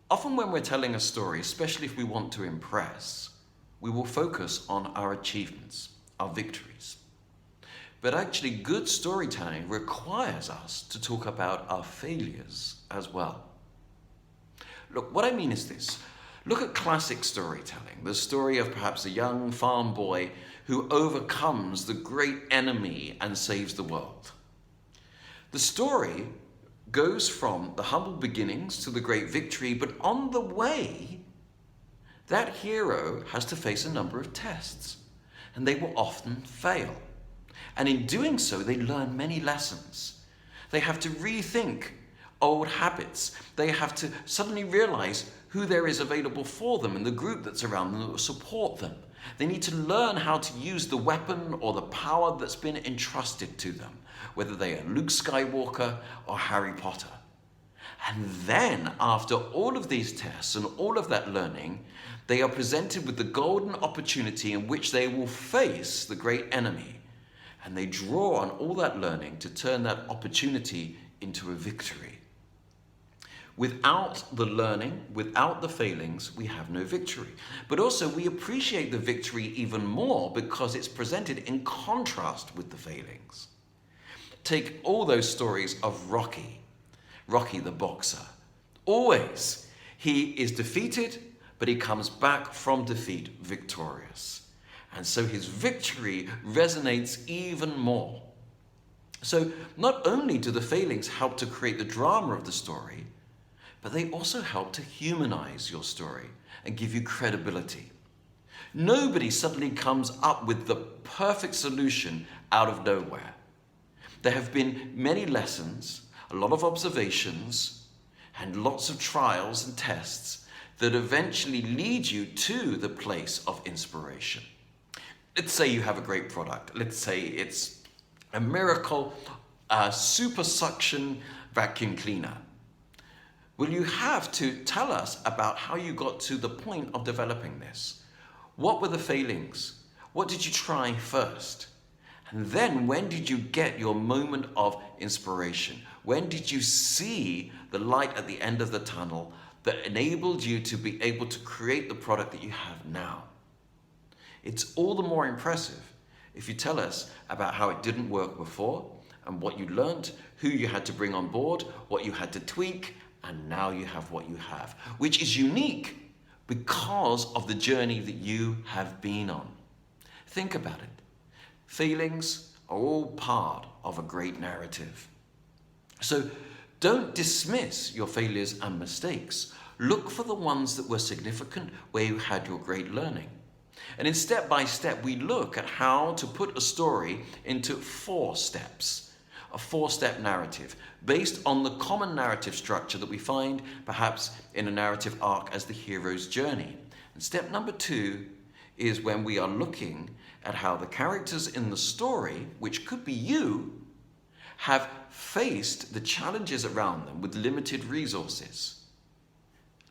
Often when we're telling a story, especially if we want to impress, we will focus on our achievements, our victories. But actually, good storytelling requires us to talk about our failures as well. Look, what I mean is this. Look at classic storytelling, the story of perhaps a young farm boy who overcomes the great enemy and saves the world. The story goes from the humble beginnings to the great victory, but on the way, that hero has to face a number of tests, and they will often fail. And in doing so, they learn many lessons. They have to rethink old habits. They have to suddenly realize who there is available for them and the group that's around them that will support them. They need to learn how to use the weapon or the power that's been entrusted to them, whether they are Luke Skywalker or Harry Potter. And then, after all of these tests and all of that learning, they are presented with the golden opportunity in which they will face the great enemy. And they draw on all that learning to turn that opportunity into a victory. Without the learning, without the failings, we have no victory. But also we appreciate the victory even more because it's presented in contrast with the failings. Take all those stories of Rocky the boxer. Always, he is defeated, but he comes back from defeat victorious. And so his victory resonates even more. So not only do the failings help to create the drama of the story, but they also help to humanize your story and give you credibility. Nobody suddenly comes up with the perfect solution out of nowhere. There have been many lessons, a lot of observations, and lots of trials and tests that eventually lead you to the place of inspiration. Let's say you have a great product. Let's say it's a miracle super suction vacuum cleaner. Well, you have to tell us about how you got to the point of developing this. What were the failings? What did you try first? And then when did you get your moment of inspiration? When did you see the light at the end of the tunnel that enabled you to be able to create the product that you have now? It's all the more impressive if you tell us about how it didn't work before and what you learned, who you had to bring on board, what you had to tweak, and now you have what you have, which is unique because of the journey that you have been on. Think about it. Failings are all part of a great narrative. So don't dismiss your failures and mistakes. Look for the ones that were significant, where you had your great learning. And in step by step, we look at how to put a story into 4 steps, a 4-step narrative based on the common narrative structure that we find perhaps in a narrative arc as the hero's journey. And step number 2 is when we are looking at how the characters in the story, which could be you, have faced the challenges around them with limited resources.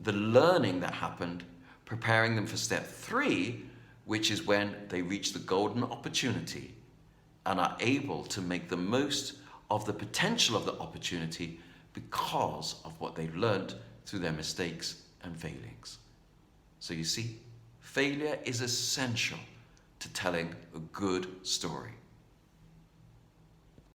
The learning that happened, preparing them for step 3, which is when they reach the golden opportunity and are able to make the most of the potential of the opportunity because of what they've learned through their mistakes and failings. So you see, failure is essential to telling a good story.